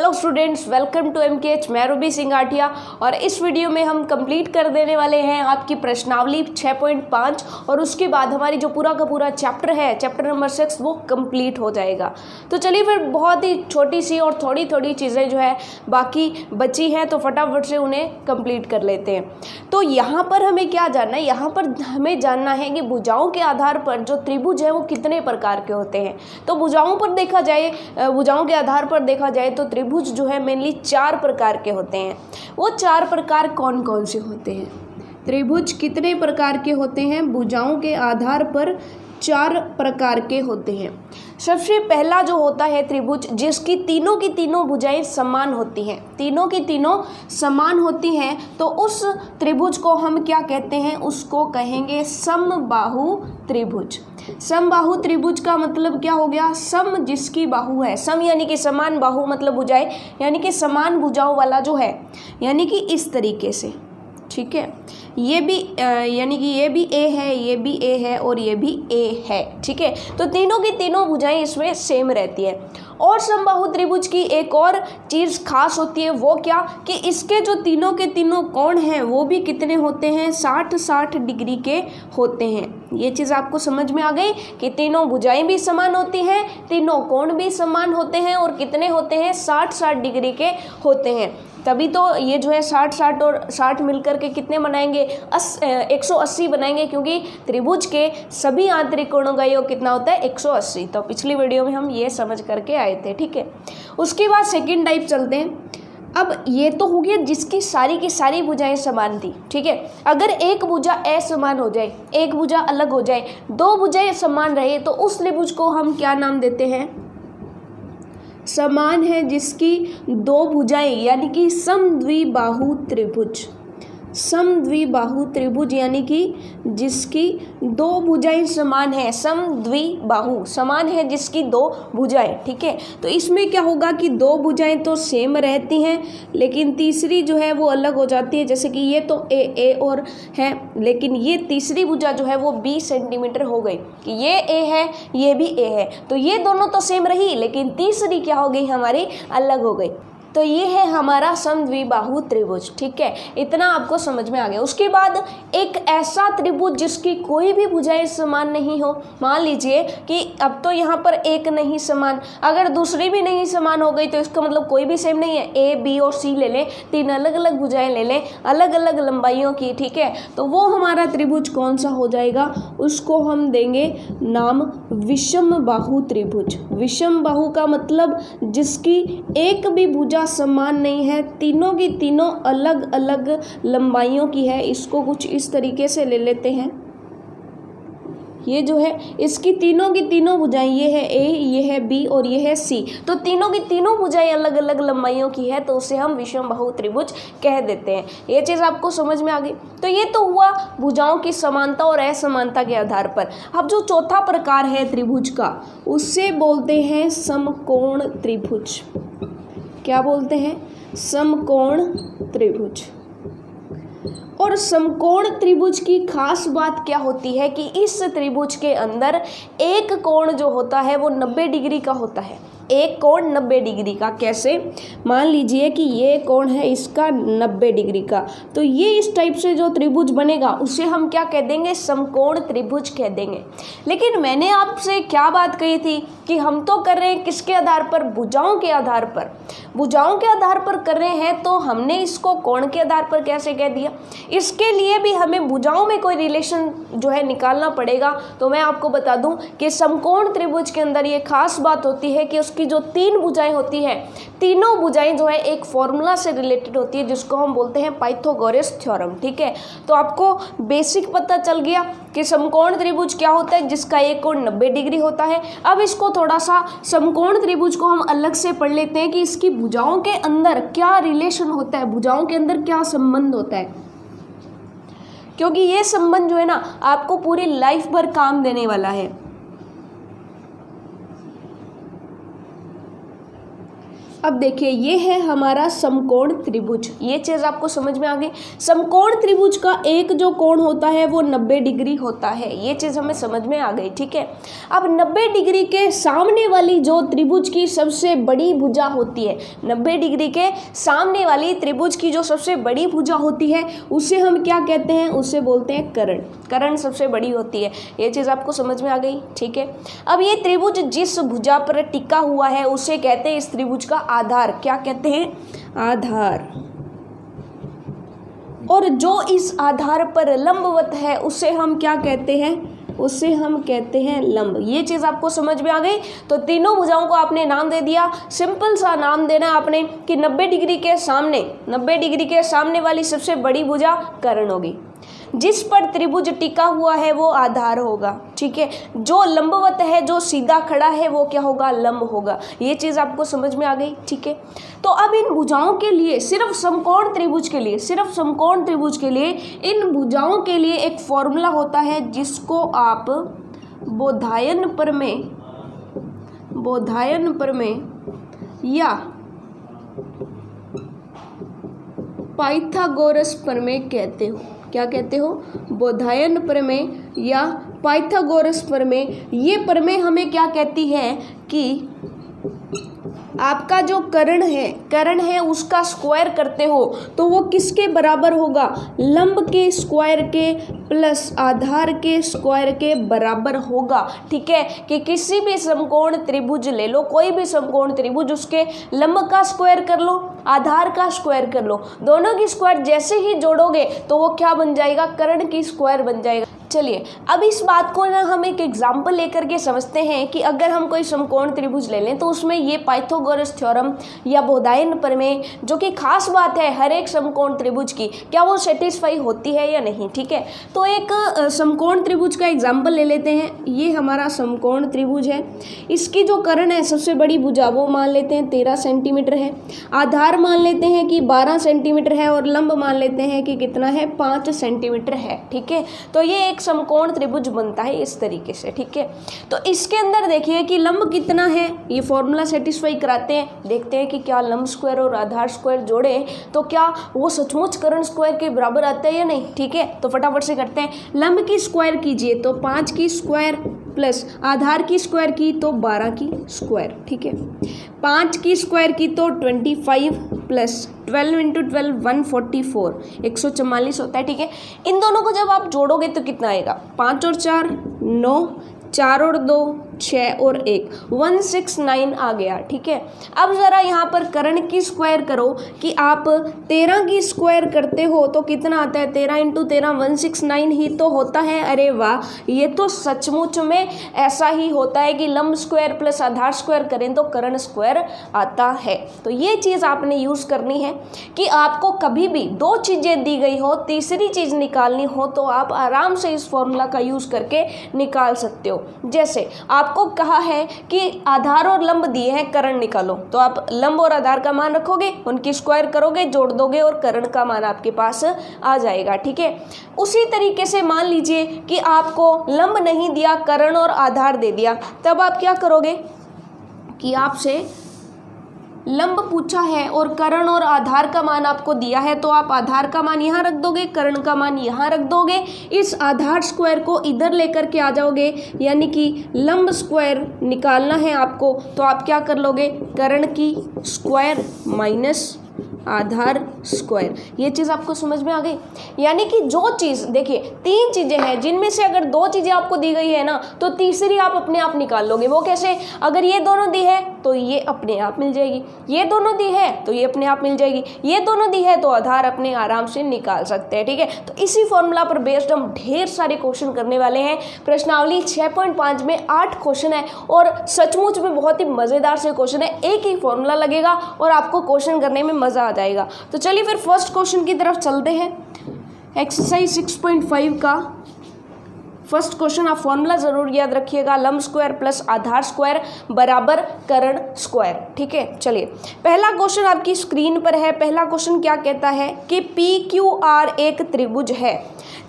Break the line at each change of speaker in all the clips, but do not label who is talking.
Hello students, welcome to MKH। मैं रूबी सिंह आटिया और इस वीडियो में हम कंप्लीट कर देने वाले हैं आपकी प्रश्नावली 6.5 और उसके बाद हमारी जो पूरा का पूरा चैप्टर है, चैप्टर नंबर 6, वो कंप्लीट हो जाएगा। तो चलिए फिर बहुत ही छोटी सी और थोड़ी थोड़ी चीज़ें जो है बाकी बची हैं, तो फटाफट से उन्हें कंप्लीट कर लेते हैं। तो यहाँ पर हमें क्या जानना है? यहाँ पर हमें जानना है कि भुजाओं के आधार पर जो त्रिभुज है वो कितने प्रकार के होते हैं। तो भुजाओं पर देखा जाए, भुजाओं के आधार पर देखा जाए तो त्रिभुज जो है मेनली 4 प्रकार के होते हैं। वो 4 प्रकार कौन कौन से होते हैं? त्रिभुज कितने प्रकार के होते हैं? भुजाओं के आधार पर 4 प्रकार के होते हैं। सबसे पहला जो होता है त्रिभुज जिसकी तीनों की तीनों भुजाएं समान होती हैं, तीनों की तीनों समान होती हैं, तो उस त्रिभुज को हम क्या कहते हैं? उसको कहेंगे समबाहु त्रिभुज। समबाहु त्रिभुज का मतलब क्या हो गया? सम जिसकी बाहु है, सम यानी कि समान, बाहु मतलब भुजाएं, यानी कि समान भुजाओं वाला जो है, यानी कि इस तरीके से, ठीक है। ये भी यानी कि ये भी ए है, ये भी ए है और ये भी ए है, ठीक है। तो तीनों की तीनों भुजाएं इसमें सेम रहती है। और समबाहु त्रिभुज की एक और चीज़ खास होती है, वो क्या कि इसके जो तीनों के तीनों कोण हैं वो भी कितने होते हैं? 60-60 डिग्री के होते हैं। ये चीज़ आपको समझ में आ गई कि तीनों भुजाएं भी समान होती हैं, तीनों कोण भी समान होते हैं और कितने होते हैं? 60-60 डिग्री के होते हैं। तभी तो ये जो है 60-60 और 60 मिलकर के कितने बनाएंगे? 180 बनाएंगे, क्योंकि त्रिभुज के सभी आंतरिक कोणों का योग कितना होता है? 180। तो पिछली वीडियो में हम ये समझ करके आए थे, ठीक है। उसके बाद सेकंड टाइप चलते हैं। अब ये तो हो गया जिसकी सारी की सारी भुजाएं समान थी, ठीक है। अगर एक भुजा असमान हो जाए, एक भुजा अलग हो जाए, 2 भुजाएं समान रहे, तो उस त्रिभुज को हम क्या नाम देते हैं? समान है जिसकी 2 भुजाएं, यानी कि समद्विबाहु त्रिभुज। समद्विबाहु त्रिभुज यानी कि जिसकी 2 भुजाएं समान है, समद्विबाहु, समान है जिसकी 2 भुजाएं, ठीक है। तो इसमें क्या होगा कि 2 भुजाएं तो सेम रहती हैं, लेकिन तीसरी जो है वो अलग हो जाती है। जैसे कि ये तो ए और है, लेकिन ये तीसरी भुजा जो है वो 20 सेंटीमीटर हो गई कि ये ए है, ये भी ए है, तो ये दोनों तो सेम रही, लेकिन तीसरी क्या हो गई? हमारी अलग हो गई। तो ये है हमारा समद्विबाहु त्रिभुज, ठीक है। इतना आपको समझ में आ गया। उसके बाद एक ऐसा त्रिभुज जिसकी कोई भी भुजाएं समान नहीं हो। मान लीजिए कि अब तो यहाँ पर एक नहीं समान, अगर दूसरी भी नहीं समान हो गई तो इसका मतलब कोई भी सेम नहीं है। ए, बी और सी ले लें, 3 अलग अलग भुजाएं ले लें, अलग अलग लंबाइयों की, ठीक है। तो वो हमारा त्रिभुज कौन सा हो जाएगा? उसको हम देंगे नाम विषमबाहु त्रिभुज। विषमबाहु का मतलब जिसकी एक भी भुजा समान नहीं है, तीनों की तीनों अलग अलग लंबाइयों की है। इसको कुछ इस तरीके से ले लेते हैं। ये जो है इसकी तीनों की तीनों भुजाएं, ये है ए, ये है बी और ये है सी, तो तीनों की तीनों भुजाएं अलग अलग लंबाइयों की है, तो उसे हम विषमबाहु त्रिभुज कह देते हैं। ये चीज़ आपको समझ में आ गई। तो ये तो हुआ भुजाओं की समानता और असमानता के आधार पर। अब जो चौथा प्रकार है त्रिभुज का, उससे बोलते हैं समकोण त्रिभुज। क्या बोलते हैं? समकोण त्रिभुज। और समकोण त्रिभुज की खास बात क्या होती है कि इस त्रिभुज के अंदर एक कोण जो होता है वो 90 डिग्री का होता है। एक कोण 90 डिग्री का। कैसे? मान लीजिए कि ये कोण है इसका 90 डिग्री का, तो ये इस टाइप से जो त्रिभुज बनेगा उसे हम क्या कह देंगे? समकोण त्रिभुज कह देंगे। लेकिन मैंने आपसे क्या बात कही थी कि हम तो कर रहे हैं किसके आधार पर? भुजाओं के आधार पर। भुजाओं के आधार पर कर रहे हैं, तो हमने इसको कोण के आधार पर कैसे कह दिया? इसके लिए भी हमें भुजाओं में कोई रिलेशन जो है निकालना पड़ेगा। तो मैं आपको बता दूं कि समकोण त्रिभुज के अंदर ये खास बात होती है कि की जो 3 भुजाएं होती है, तीनों भुजाएं जो है एक फॉर्मूला से रिलेटेड होती है जिसको हम बोलते हैं पाइथागोरस थ्योरम, ठीक है। तो आपको बेसिक पता चल गया कि समकोण त्रिभुज क्या होता है, जिसका एक कोण 90 डिग्री होता है। अब इसको थोड़ा सा समकोण त्रिभुज को हम अलग से पढ़ लेते हैं कि इसकी भुजाओं के अंदर क्या रिलेशन होता है, भुजाओं के अंदर क्या संबंध होता है, क्योंकि ये संबंध जो है ना आपको पूरी लाइफ भर काम देने वाला है। अब देखिए ये है हमारा समकोण त्रिभुज, ये चीज़ आपको समझ में आ गई। समकोण त्रिभुज का एक जो कोण होता है वो 90 डिग्री होता है, ये चीज़ हमें समझ में आ गई, ठीक है। अब 90 डिग्री के सामने वाली जो त्रिभुज की सबसे बड़ी भुजा होती है, 90 डिग्री के सामने वाली त्रिभुज की जो सबसे बड़ी भुजा होती है उसे हम क्या कहते हैं, उसे बोलते हैं कर्ण। कर्ण सबसे बड़ी होती है, ये चीज़ आपको समझ में आ गई, ठीक है। अब ये त्रिभुज जिस भुजा पर टिका हुआ है उसे कहते हैं इस त्रिभुज का आधार, क्या कहते हैं, आधार। और जो इस आधार पर लंबवत है उसे हम क्या कहते हैं, उसे हम कहते हैं लंब। ये चीज़ आपको समझ में आ गई। तो तीनों भुजाओं को आपने नाम दे दिया, सिंपल सा नाम देना आपने कि 90 डिग्री के सामने, 90 डिग्री के सामने वाली सबसे बड़ी भुजा कर्ण होगी, जिस पर त्रिभुज टिका हुआ है वो आधार होगा, ठीक है। जो लंबवत है, जो सीधा खड़ा है वो क्या होगा, लंब होगा। ये चीज़ आपको समझ में आ गई, ठीक है। तो अब इन भुजाओं के लिए, सिर्फ समकोण त्रिभुज के लिए, सिर्फ समकोण त्रिभुज के लिए इन भुजाओं के लिए एक फॉर्मूला होता है जिसको आप बोधायन प्रमेय या पाइथागोरस प्रमेय कहते हो। क्या कहते हो, बोधायन प्रमेय या पाइथागोरस प्रमेय। ये प्रमेय हमें क्या कहती है कि आपका जो कर्ण है उसका स्क्वायर करते हो तो वो किसके बराबर होगा, लंब के स्क्वायर के प्लस आधार के स्क्वायर के बराबर होगा, ठीक है। कि किसी भी समकोण त्रिभुज ले लो, कोई भी समकोण त्रिभुज, उसके लंब का स्क्वायर कर लो, आधार का स्क्वायर कर लो, दोनों की स्क्वायर जैसे ही जोड़ोगे तो वो क्या बन जाएगा, कर्ण की स्क्वायर बन जाएगा। चलिए अब इस बात को ना हम एक एग्जाम्पल लेकर के समझते हैं कि अगर हम कोई समकोण त्रिभुज ले लें तो उसमें ये पाइथागोरस थ्योरम या बोधायन प्रमेय, जो कि खास बात है हर एक समकोण त्रिभुज की, क्या वो सेटिस्फाई होती है या नहीं, ठीक है। तो एक समकोण त्रिभुज का एग्जाम्पल ले लेते हैं। ये हमारा समकोण त्रिभुज है, इसकी जो कर्ण है सबसे बड़ी भुजा वो मान लेते हैं 13 सेंटीमीटर है, आधार मान लेते हैं कि 12 सेंटीमीटर है और लंब मान लेते हैं कि कितना है, 5 सेंटीमीटर है, ठीक है। तो ये समकोण त्रिभुज बनता है इस तरीके से, ठीक है। तो इसके अंदर देखिए कि लंब कितना है, ये फॉर्मूला सेटिस्फाई कराते हैं, देखते हैं कि क्या लंब स्क्वायर और आधार स्क्वायर जोड़े तो क्या वो सचमुच कर्ण स्क्वायर के बराबर आता है या नहीं, ठीक है। तो फटाफट से करते हैं, लंब की स्क्वायर कीजिए तो 5 की स्क्वायर प्लस आधार की स्क्वायर की तो 12 की स्क्वायर, ठीक है। 5 की स्क्वायर की तो 25 प्लस 12 × 12 144, 144 होता है, ठीक है। इन दोनों को जब आप जोड़ोगे तो कितना आएगा, 5 और 4 9, 4 और 2 6 और 1 169 आ गया, ठीक है। अब ज़रा यहाँ पर कर्ण की स्क्वायर करो कि आप 13 की स्क्वायर करते हो तो कितना आता है, 13 × 13 169 ही तो होता है। अरे वाह, ये तो सचमुच में ऐसा ही होता है कि लंब स्क्वायर प्लस आधार स्क्वायर करें तो कर्ण स्क्वायर आता है। तो ये चीज़ आपने यूज़ करनी है कि आपको कभी भी 2 चीज़ें दी गई हो, तीसरी चीज़ निकालनी हो तो आप आराम से इस फॉर्मूला का यूज़ करके निकाल सकते हो। जैसे आपको कहा है कि आधार और लंब दिए हैं, कर्ण निकालो, तो आप लंब और आधार का मान रखोगे, उनकी स्क्वायर करोगे, जोड़ दोगे और कर्ण का मान आपके पास आ जाएगा, ठीक है। उसी तरीके से मान लीजिए कि आपको लंब नहीं दिया, कर्ण और आधार दे दिया, तब आप क्या करोगे कि आपसे लंब पूछा है और कर्ण और आधार का मान आपको दिया है तो आप आधार का मान यहाँ रख दोगे, कर्ण का मान यहाँ रख दोगे, इस आधार स्क्वायर को इधर लेकर के आ जाओगे, यानी कि लंब स्क्वायर निकालना है आपको तो आप क्या कर लोगे, कर्ण की स्क्वायर माइनस आधार स्क्वायर। ये चीज़ आपको समझ में आ गई। यानी कि जो चीज़, देखिए 3 चीज़ें हैं जिनमें से अगर 2 चीज़ें आपको दी गई है ना तो तीसरी आप अपने आप निकाल लोगे। वो कैसे, अगर ये दोनों दी है तो ये अपने आप मिल जाएगी, ये दोनों दी है तो ये अपने आप मिल जाएगी, ये दोनों दी है तो आधार अपने आराम से निकाल सकते हैं, ठीक है। तो इसी फॉर्मूला पर बेस्ड हम ढेर सारे क्वेश्चन करने वाले हैं। प्रश्नावली 6.5 में 8 क्वेश्चन है और सचमुच में बहुत ही मज़ेदार से क्वेश्चन है। एक ही फॉर्मूला लगेगा और आपको क्वेश्चन करने में मज़ा आ जाएगा। तो चलिए फिर फर्स्ट क्वेश्चन की तरफ चलते हैं। एक्सरसाइज 6.5 का फर्स्ट क्वेश्चन, आप फॉर्मूला जरूर याद रखिएगा, लंब स्क्वायर प्लस आधार स्क्वायर बराबर कर्ण स्क्वायर, ठीक है। चलिए पहला क्वेश्चन आपकी स्क्रीन पर है। पहला क्वेश्चन क्या कहता है कि PQR एक त्रिभुज है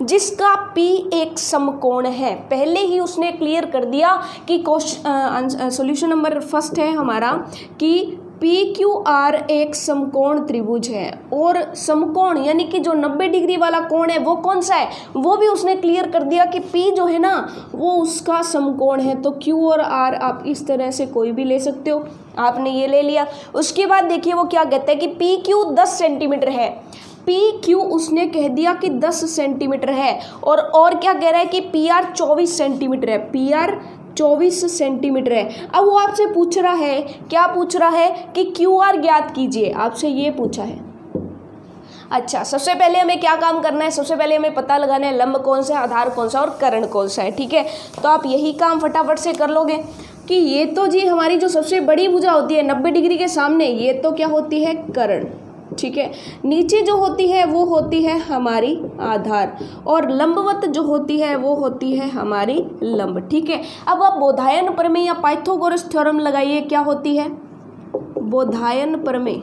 जिसका P एक समकोण है। पहले ही उसने क्लियर कर दिया कि सॉल्यूशन नंबर फर्स्ट है हमारा कि PQR एक समकोण त्रिभुज है और समकोण यानी कि जो 90 डिग्री वाला कोण है वो कौन सा है, वो भी उसने क्लियर कर दिया कि P जो है ना वो उसका समकोण है। तो Q और R आप इस तरह से कोई भी ले सकते हो, आपने ये ले लिया। उसके बाद देखिए वो क्या कहते हैं कि PQ 10 सेंटीमीटर है। PQ उसने कह दिया कि 10 सेंटीमीटर है और क्या कह रहा है कि PR 24 सेंटीमीटर है। PR 24 सेंटीमीटर है। अब वो आपसे पूछ रहा है, क्या पूछ रहा है कि QR ज्ञात कीजिए, आपसे ये पूछा है। अच्छा, सबसे पहले हमें क्या काम करना है, सबसे पहले हमें पता लगाना है लंब कौन सा है, आधार कौन सा और कर्ण कौन सा है। ठीक है, तो आप यही काम फटाफट से कर लोगे कि ये तो जी हमारी जो सबसे बड़ी भुजा होती है 90 डिग्री के सामने, ये तो क्या होती है, कर्ण। ठीक है, नीचे जो होती है वो होती है हमारी आधार और लंबवत जो होती है वो होती है हमारी लंब। ठीक है, अब आप बोधायन प्रमेय या पाइथागोरस थ्योरम लगाइए। क्या होती है बोधायन प्रमेय?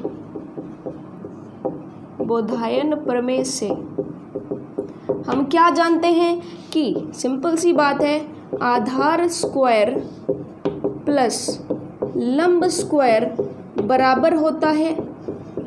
बोधायन प्रमेय से हम क्या जानते हैं कि सिंपल सी बात है, आधार स्क्वायर प्लस लंब स्क्वायर बराबर होता है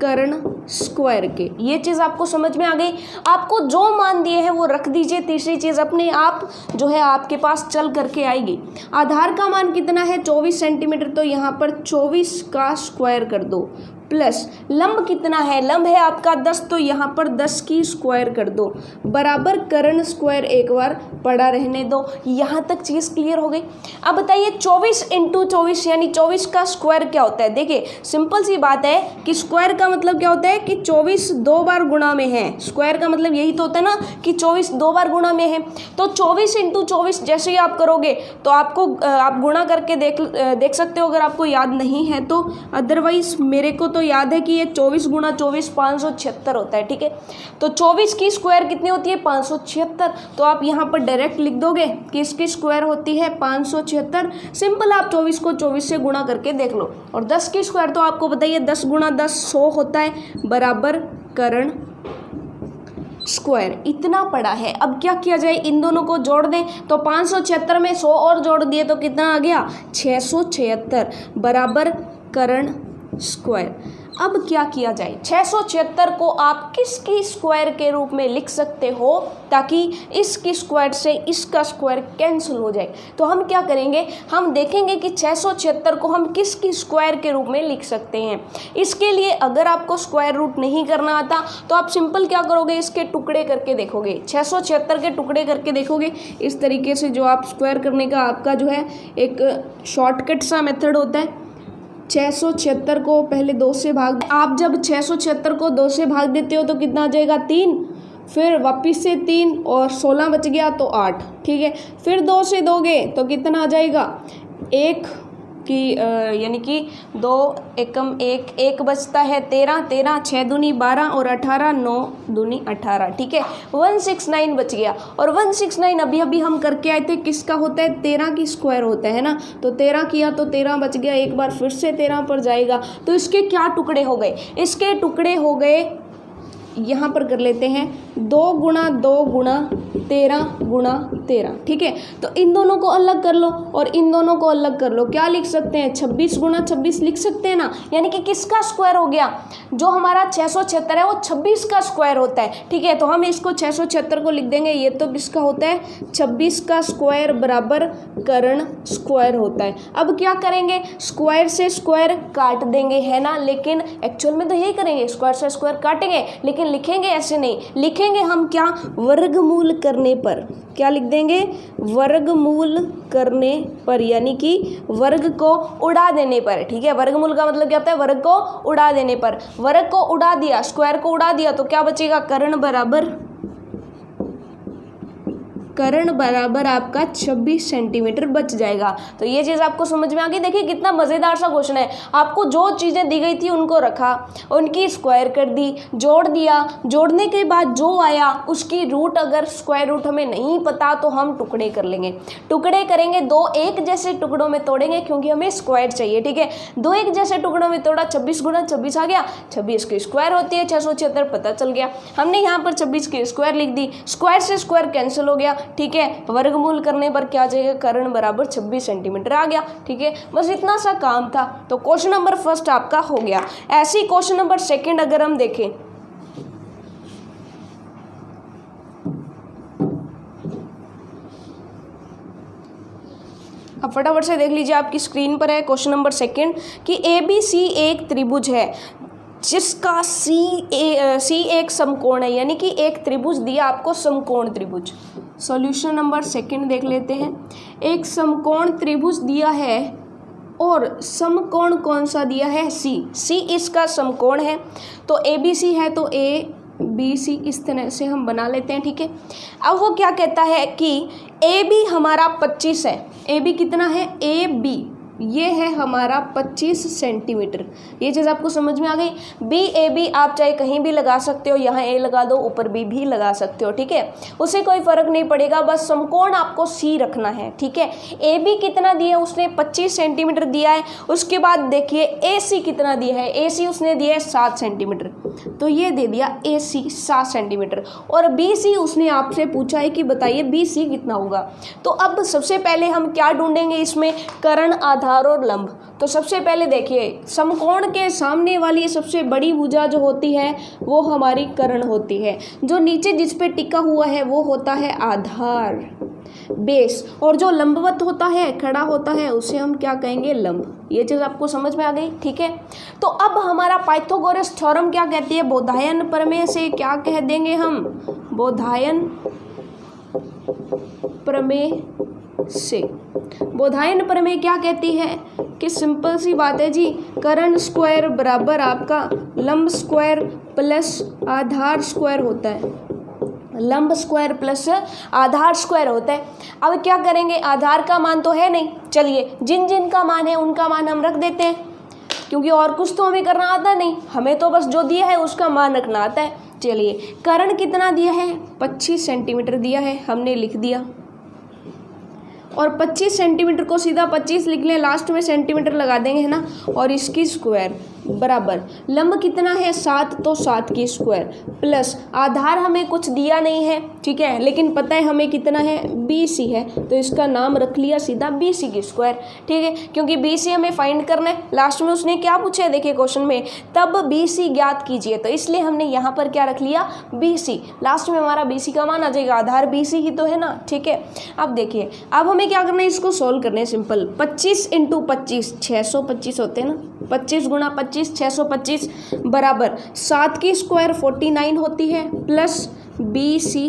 कर्ण स्क्वायर के। ये चीज़ आपको समझ में आ गई। आपको जो मान दिए हैं वो रख दीजिए, तीसरी चीज़ अपने आप जो है आपके पास चल करके आएगी। आधार का मान कितना है 24 सेंटीमीटर, तो यहाँ पर 24 का स्क्वायर कर दो, प्लस लंब कितना है, लंब है आपका 10, तो यहाँ पर 10 की स्क्वायर कर दो, बराबर कर्ण स्क्वायर एक बार पड़ा रहने दो। यहाँ तक चीज़ क्लियर हो गई। अब बताइए 24 इंटू 24 यानी 24 का स्क्वायर क्या होता है। देखिए सिंपल सी बात है कि स्क्वायर का मतलब क्या होता है कि 24 दो बार गुणा में है। स्क्वायर का मतलब यही तो होता है ना कि 24 दो बार गुणा में है। तो 24 इंटू 24 जैसे ही आप करोगे तो आपको आप गुणा करके देख सकते हो अगर आपको याद नहीं है तो। अदरवाइज मेरे को तो याद है कि ये 24 गुणा 24 576 होता है। ठीक है, तो 24 की स्क्वायर कितनी होती है 576। तो आप यहाँ पर डायरेक्ट लिख दोगे कि इसकी स्क्वायर होती है 576। सिंपल, आप 24 को 24 से गुणा करके देख लो। और 10 की स्क्वायर तो आपको बताइए 10 गुणा 10 100 होता है, बराबर कर्ण स्क्वायर। इतना पड़ा है। अब क्या किया जाए, इन दोनों को जोड़ दें। तो 576 में 100 और जोड़ दिए तो कितना आ गया 676, बराबर कर्ण स्क्वायर। अब क्या किया जाए, 676 को आप किसकी स्क्वायर के रूप में लिख सकते हो ताकि इसकी स्क्वायर से इसका स्क्वायर कैंसिल हो जाए। तो हम क्या करेंगे, हम देखेंगे कि 676 को हम किसकी स्क्वायर के रूप में लिख सकते हैं। इसके लिए अगर आपको स्क्वायर रूट नहीं करना आता तो आप सिंपल क्या करोगे, इसके टुकड़े करके देखोगे। 676 के टुकड़े करके देखोगे इस तरीके से, जो आप स्क्वायर करने का आपका जो है एक शॉर्टकट सा मेथड होता है। 676 को पहले 2 से भाग, आप जब 676 को 2 से भाग देते हो तो कितना आ जाएगा 3, फिर वापिस से 3 और 16 बच गया तो 8। ठीक है, फिर 2 से दोगे तो कितना आ जाएगा 1 की यानी कि 2 एकम 1, 1 बचता है 13, 13 6 दूनी 12 और 18 9 दूनी 18। ठीक है, 169 बच गया। और 169 अभी अभी हम करके आए थे, किसका होता है 13 की स्क्वायर होता है ना। तो 13 किया तो 13 बच गया, एक बार फिर से 13 पर जाएगा। तो इसके क्या टुकड़े हो गए, इसके टुकड़े हो गए, यहाँ पर कर लेते हैं 2 गुणा 2 गुणा 13 गुणा 13। ठीक है, तो इन दोनों को अलग कर लो और इन दोनों को अलग कर लो। क्या लिख सकते हैं 26 गुणा 26 लिख सकते हैं ना। यानी कि किसका स्क्वायर हो गया, जो हमारा 676 है वो 26 का स्क्वायर होता है। ठीक है, तो हम इसको 676 को लिख देंगे, ये तो किसका होता है 26 का स्क्वायर बराबर कर्ण स्क्वायर होता है। अब क्या करेंगे, स्क्वायर से स्क्वायर काट देंगे है ना, लेकिन एक्चुअल में तो यही करेंगे, स्क्वायर से स्क्वायर काटेंगे, लेकिन लिखेंगे ऐसे नहीं, लिखेंगे हम क्या वर्गमूल करने पर। क्या लिख देंगे, वर्गमूल करने पर, यानी कि वर्ग को उड़ा देने पर। ठीक है, वर्गमूल का मतलब क्या होता है, वर्ग को उड़ा देने पर। वर्ग को उड़ा दिया, स्क्वायर को उड़ा दिया तो क्या बचेगा, कर्ण बराबर आपका 26 सेंटीमीटर बच जाएगा। तो ये चीज़ आपको समझ में आ गई। देखिए कितना मज़ेदार सा क्वेश्चन है। आपको जो चीज़ें दी गई थी उनको रखा, उनकी स्क्वायर कर दी, जोड़ दिया, जोड़ने के बाद जो आया उसकी रूट, अगर स्क्वायर रूट हमें नहीं पता तो हम टुकड़े कर लेंगे। टुकड़े करेंगे, 2 एक जैसे टुकड़ों में तोड़ेंगे क्योंकि हमें स्क्वायर चाहिए। ठीक है, 2 एक जैसे टुकड़ों में तोड़ा, 26 गुणा 26 आ गया, 26 की स्क्वायर होती है 676, पता चल गया। हमने यहाँ पर 26 की स्क्वायर लिख दी, स्क्वायर से स्क्वायर कैंसिल हो गया, ठीक है। वर्गमूल करने पर क्या आ जाएगा, कर्ण बराबर 26 सेंटीमीटर आ गया, ठीक है। बस इतना सा काम था। तो क्वेश्चन नंबर फर्स्ट आपका हो गया। ऐसे ही क्वेश्चन नंबर सेकंड अगर हम देखें, अब फटाफट से देख लीजिए, आपकी स्क्रीन पर है क्वेश्चन नंबर सेकंड कि ABC एक त्रिभुज है जिसका सी एक समकोण है, यानी कि एक त्रिभुज दिया आपको, समकोण त्रिभुज। सॉल्यूशन नंबर सेकंड देख लेते हैं। एक समकोण त्रिभुज दिया है और समकोण कौन सा दिया है, सी इसका समकोण है। तो ABC है तो ABC इस तरह से हम बना लेते हैं, ठीक है। अब वो क्या कहता है कि AB हमारा 25 है। AB कितना है, AB ये है हमारा 25 सेंटीमीटर। ये चीज़ आपको समझ में आ गई। BAB आप चाहे कहीं भी लगा सकते हो, यहाँ A लगा दो, ऊपर B भी लगा सकते हो, ठीक है, उससे कोई फ़र्क नहीं पड़ेगा, बस समकोण आपको C रखना है, ठीक है। AB कितना दिया है उसने, 25 सेंटीमीटर दिया है। उसके बाद देखिए AC कितना दिया है, AC उसने दिया है 7 सेंटीमीटर, तो ये दे दिया AC 7 सेंटीमीटर। और BC उसने आपसे पूछा है कि बताइए BC कितना होगा। तो अब सबसे पहले हम क्या ढूंढेंगे इसमें, कर्ण, आधार और लंब। तो सबसे पहले देखिए, समकोण के सामने वाली सबसे बड़ी भुजा जो होती है वो हमारी कर्ण होती है। जो नीचे जिस पे टिका हुआ है वो होता है आधार, बेस, और जो लंबवत होता है, खड़ा होता है, उसे हम क्या कहेंगे, लंब। ये चीज़ आपको समझ में आ गई, ठीक है। तो अब हमारा पाइथागोरस थ्योरम क्या कहती है, बोधायन प्रमेय से क्या कह देंगे हम, बोधायन प्रमेय से। बोधायन प्रमेय क्या कहती है कि सिंपल सी बात है जी, कर्ण स्क्वायर बराबर आपका लंब स्क्वायर प्लस आधार स्क्वायर होता है। लंब स्क्वायर प्लस आधार स्क्वायर होता है। अब क्या करेंगे, आधार का मान तो है नहीं, चलिए जिन जिन का मान है उनका मान हम रख देते हैं, क्योंकि और कुछ तो हमें करना आता नहीं, हमें तो बस जो दिया है उसका मान रखना आता है। चलिए कर्ण कितना दिया है, 25 सेंटीमीटर दिया है, हमने लिख दिया। और 25 सेंटीमीटर को सीधा 25 लिख लें, लास्ट में सेंटीमीटर लगा देंगे, है ना। और इसकी स्क्वायर बराबर लंब कितना है 7, तो 7 की स्क्वायर प्लस आधार हमें कुछ दिया नहीं है, ठीक है, लेकिन पता है हमें कितना है, BC है, तो इसका नाम रख लिया सीधा BC की स्क्वायर, ठीक है, क्योंकि BC हमें फाइंड करना है। लास्ट में उसने क्या पूछा है, देखिए क्वेश्चन में, तब BC ज्ञात कीजिए, तो इसलिए हमने यहाँ पर क्या रख लिया, BC। लास्ट में हमारा BC का मान आ जाएगा, आधार BC ही तो है ना, ठीक है। अब देखिए, अब हमें क्या करना है, इसको सोल्व करना है सिंपल। 25 × 25 625 होते हैं ना, 25 × 25 625 बराबर 7 की स्क्वायर 49 होती है प्लस BC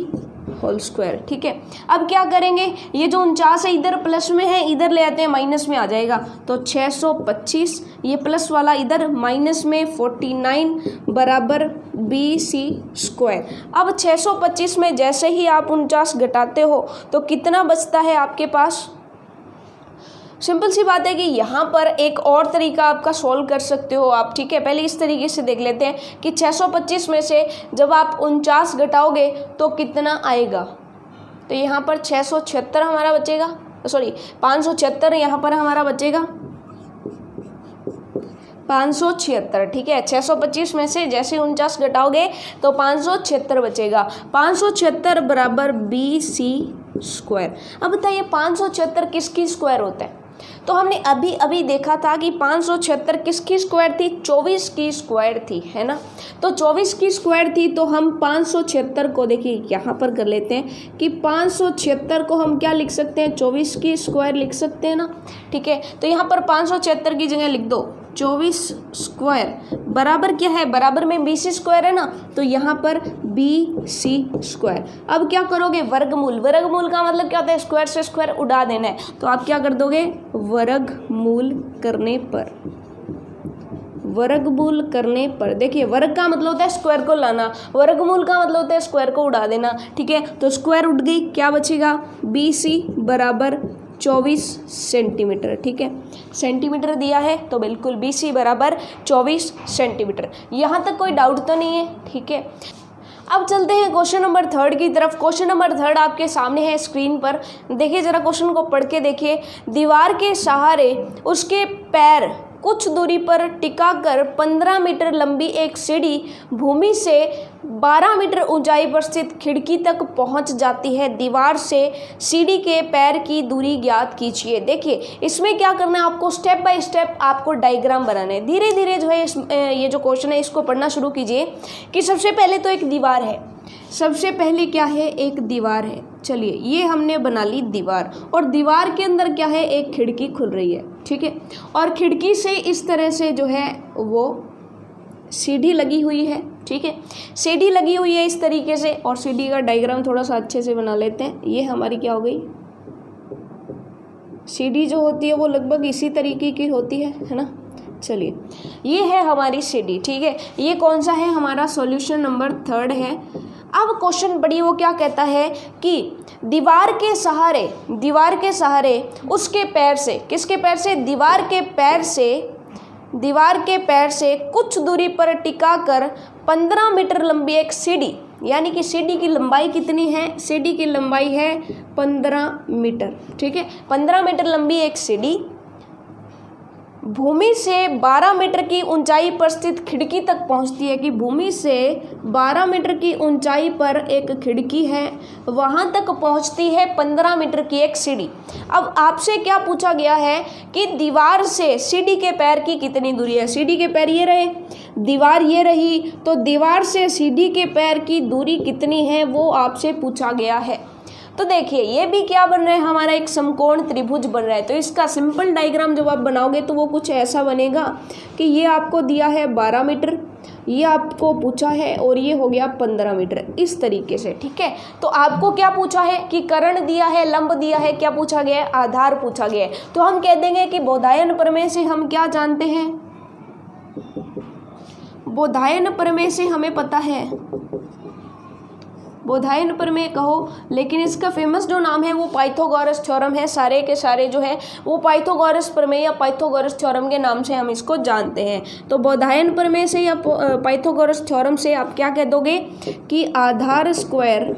होल स्क्वायर, ठीक है। अब क्या करेंगे, ये जो 49 है इधर प्लस में है, इधर ले आते हैं, माइनस में आ जाएगा, तो 625, ये प्लस वाला इधर माइनस में 49 बराबर BC स्क्वायर। अब 625 में जैसे ही आप 49 घटाते हो तो कितना बचता है आपके पास। सिंपल सी बात है कि यहाँ पर एक और तरीका आपका सॉल्व कर सकते हो आप, ठीक है। पहले इस तरीके से देख लेते हैं कि 625 में से जब आप 49 घटाओगे तो कितना आएगा। तो यहाँ पर 676 हमारा बचेगा, सॉरी 576 यहाँ पर हमारा बचेगा, 576, ठीक है। 625 में से जैसे 49 घटाओगे तो 576 बचेगा, 576 बराबर BC स्क्वायर। अब बताइए 576 किसकी स्क्वायर होता है, तो हमने अभी अभी देखा था कि 576 किसकी स्क्वायर थी, 24 की स्क्वायर थी, है ना। तो 24 की स्क्वायर थी, तो हम 576 को देखिए यहाँ पर कर लेते हैं कि 576 को हम क्या लिख सकते हैं, 24 की स्क्वायर लिख सकते हैं ना, ठीक है। तो यहाँ पर 576 की जगह लिख दो 24 स्क्वायर बराबर क्या है, बराबर में BC स्क्वायर है ना, तो यहाँ पर BC स्क्वायर। अब क्या करोगे, वर्गमूल। वर्गमूल का मतलब क्या होता है, स्क्वायर से स्क्वायर उड़ा देना है, तो आप क्या कर दोगे, वर्गमूल करने पर, वर्गमूल करने पर, देखिए वर्ग का मतलब होता है स्क्वायर को लाना, वर्गमूल का मतलब होता है स्क्वायर को उड़ा देना, ठीक है। तो स्क्वायर उठ गई, क्या बचेगा, BC बराबर 24 सेंटीमीटर, ठीक है। सेंटीमीटर दिया है तो बिल्कुल BC बराबर 24 सेंटीमीटर। यहाँ तक कोई डाउट तो नहीं है, ठीक है। अब चलते हैं क्वेश्चन नंबर 3 की तरफ। क्वेश्चन नंबर 3 आपके सामने है स्क्रीन पर, देखिए जरा क्वेश्चन को पढ़ के देखिए। दीवार के सहारे उसके पैर कुछ दूरी पर टिकाकर 15 मीटर लंबी एक सीढ़ी भूमि से 12 मीटर ऊंचाई पर स्थित खिड़की तक पहुंच जाती है। दीवार से सीढ़ी के पैर की दूरी ज्ञात कीजिए। देखिए इसमें क्या करना है, आपको स्टेप बाय स्टेप आपको डायग्राम बनाना है। धीरे धीरे जो है ये जो क्वेश्चन है इसको पढ़ना शुरू कीजिए कि सबसे पहले तो एक दीवार है। सबसे पहले क्या है, एक दीवार है। चलिए ये हमने बना ली दीवार, और दीवार के अंदर क्या है, एक खिड़की खुल रही है, ठीक है। और खिड़की से इस तरह से जो है वो सीढ़ी लगी हुई है, ठीक है। सीढ़ी लगी हुई है इस तरीके से, और सीढ़ी का डायग्राम थोड़ा सा अच्छे से बना लेते हैं। ये हमारी क्या हो गई, सीढ़ी जो होती है वो लगभग इसी तरीके की होती है ना। चलिए ये है हमारी सीढ़ी, ठीक है। ये कौन सा है, हमारा सॉल्यूशन नंबर 3 है। अब क्वेश्चन पढ़िए, वो क्या कहता है कि दीवार के सहारे उसके पैर से, किसके पैर से, दीवार के पैर से कुछ दूरी पर टिकाकर 15 मीटर लंबी एक सीढ़ी, यानी कि सीढ़ी की लंबाई कितनी है, सीढ़ी की लंबाई है 15 मीटर, ठीक है। 15 मीटर लंबी एक सीढ़ी भूमि से 12 मीटर की ऊंचाई पर स्थित खिड़की तक पहुंचती है, कि भूमि से 12 मीटर की ऊंचाई पर एक खिड़की है, वहां तक पहुंचती है 15 मीटर की एक सीढ़ी। अब आपसे क्या पूछा गया है कि दीवार से सीढ़ी के पैर की कितनी दूरी है। सीढ़ी के पैर ये रहे, दीवार ये रही, तो दीवार से सीढ़ी के पैर की दूरी कितनी है वो आपसे पूछा गया है। तो देखिए ये भी क्या बन रहा है, हमारा एक समकोण त्रिभुज बन रहा है। तो इसका सिंपल डायग्राम जब आप बनाओगे तो वो कुछ ऐसा बनेगा कि ये आपको दिया है 12 मीटर, ये आपको पूछा है, और ये हो गया 15 मीटर, इस तरीके से, ठीक है। तो आपको क्या पूछा है कि कर्ण दिया है, लंब दिया है, क्या पूछा गया है, आधार पूछा गया है। तो हम कह देंगे कि बोधायन प्रमेय से हम क्या जानते हैं, बोधायन प्रमेय से हमें पता है, बोधायन प्रमेय कहो, लेकिन इसका फेमस जो नाम है वो पाइथागोरस थ्योरम है। सारे के सारे जो है वो पाइथागोरस प्रमेय या पाइथागोरस थ्योरम के नाम से हम इसको जानते हैं। तो बोधायन प्रमेय से या पाइथागोरस थ्योरम से आप क्या कह दोगे कि आधार स्क्वायर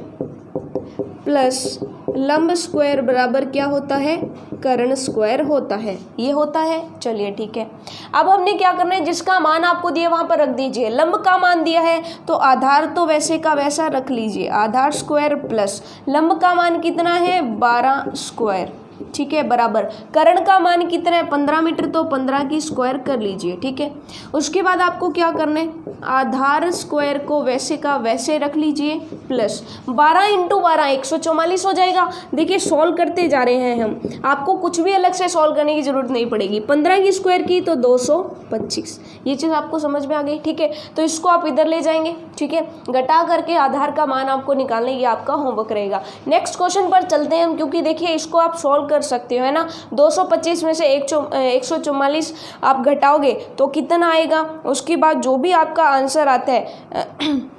प्लस लंब स्क्वायर बराबर क्या होता है, कर्ण स्क्वायर होता है, ये होता है। चलिए ठीक है, अब हमने क्या करना है, जिसका मान आपको दिया वहां पर रख दीजिए। लंब का मान दिया है तो आधार तो वैसे का वैसा रख लीजिए, आधार स्क्वायर प्लस लंब का मान कितना है 12 स्क्वायर, ठीक है, बराबर कर्ण का मान कितना है 15 मीटर, तो 15 की स्क्वायर कर लीजिए, ठीक है। उसके बाद आपको क्या करना है, आधार स्क्वायर को वैसे का वैसे रख लीजिए प्लस 12 इंटू 12 144 हो जाएगा। देखिए सॉल्व करते जा रहे हैं हम, आपको कुछ भी अलग से सॉल्व करने की जरूरत नहीं पड़ेगी। 15 की स्क्वायर की तो 225, ये चीज़ आपको समझ में आ गई, ठीक है। तो इसको आप इधर ले जाएंगे, ठीक है, घटा करके आधार का मान आपको निकालने, ये आपका होमवर्क रहेगा। नेक्स्ट क्वेश्चन पर चलते हैं हम, क्योंकि देखिए इसको आप सॉल्व कर सकते हो, है ना। 225 में से 144 आप घटाओगे तो कितना आएगा, उसके बाद जो भी आपका आंसर आता है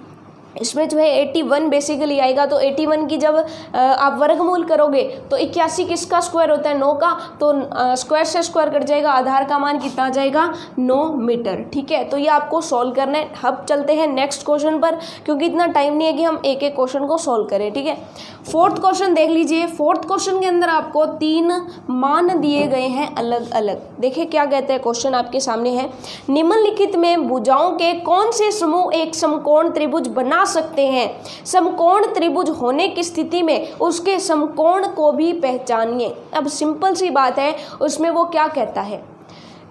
इसमें जो है 81 बेसिकली आएगा। तो 81 की जब आप वर्गमूल करोगे तो 81 किसका स्क्वायर होता है, 9 का, तो स्क्वायर से स्क्वायर कट जाएगा, आधार का मान कितना आ जाएगा 9 मीटर, ठीक है। तो ये आपको सॉल्व करना है। अब चलते हैं नेक्स्ट क्वेश्चन पर, क्योंकि इतना टाइम नहीं है कि हम एक एक क्वेश्चन को सॉल्व करें, ठीक है। फोर्थ क्वेश्चन देख लीजिए। फोर्थ क्वेश्चन के अंदर आपको 3 मान दिए गए हैं अलग अलग। देखिए क्या कहते हैं, क्वेश्चन आपके सामने है, निम्नलिखित में भुजाओं के कौन से समूह एक समकोण त्रिभुज बना सकते हैं। समकोण त्रिभुज होने की स्थिति में उसके समकोण को भी पहचानिए। अब सिंपल सी बात है, उसमें वो क्या कहता है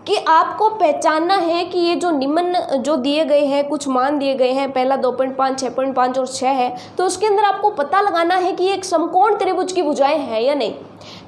कि आपको पहचानना है कि ये जो निम्न जो दिए गए हैं, कुछ मान दिए गए हैं, पहला 2.5, 6.5 और 6 है, तो उसके अंदर आपको पता लगाना है कि एक समकोण त्रिभुज की भुजाएं हैं या नहीं।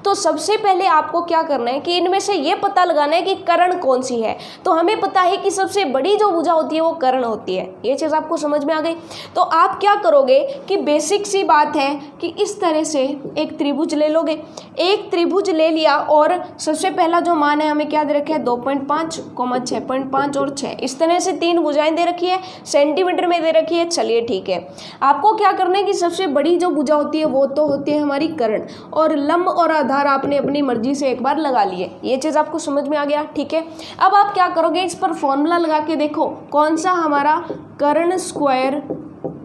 तो सबसे पहले आपको क्या करना है कि इनमें से ये पता लगाना है कि कर्ण कौन सी है। तो हमें पता है कि सबसे बड़ी जो भुजा होती है वो कर्ण होती है, ये चीज़ आपको समझ में आ गई। तो आप क्या करोगे कि बेसिक सी बात है कि इस तरह से एक त्रिभुज ले लोगे। एक त्रिभुज ले लिया और सबसे पहला जो मान है हमें क्या दे रखा है 2.5, 6.5 और 6, इस तरह से 3 भुजाएं दे रखी है, सेंटीमीटर में दे रखी है। चलिए ठीक है, आपको क्या करना है कि सबसे बड़ी जो भुजा होती है वो तो होती है हमारी कर्ण, और लंब और आधार आपने अपनी मर्जी से एक बार लगा लिए, ये चीज़ आपको समझ में आ गया, ठीक है। अब आप क्या करोगे, इस पर फॉर्मूला लगा के देखो कौन सा हमारा कर्ण स्क्वायर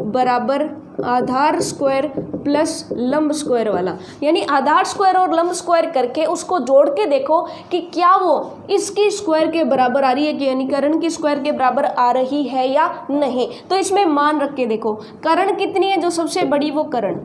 बराबर आधार स्क्वायर प्लस लंब स्क्वायर वाला, यानी आधार स्क्वायर और लंब स्क्वायर करके उसको जोड़ के देखो कि क्या वो इसकी स्क्वायर के बराबर आ रही है, कि यानी कर्ण की स्क्वायर के बराबर आ रही है या नहीं। तो इसमें मान रख के देखो, कर्ण कितनी है, जो सबसे बड़ी वो कर्ण,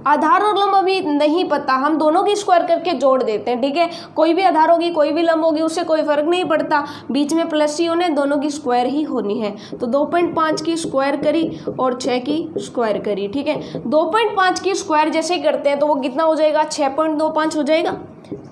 आधार और लंब अभी नहीं पता, हम दोनों की स्क्वायर करके जोड़ देते हैं, ठीक है। कोई भी आधार होगी कोई भी लंब होगी उससे कोई फर्क नहीं पड़ता, बीच में प्लस ही होने, दोनों की स्क्वायर ही होनी है। तो 2.5 की स्क्वायर करी और 6 की स्क्वायर करी, ठीक है। 2.5 की स्क्वायर जैसे ही करते हैं तो वो कितना हो जाएगा, 6.25 हो जाएगा,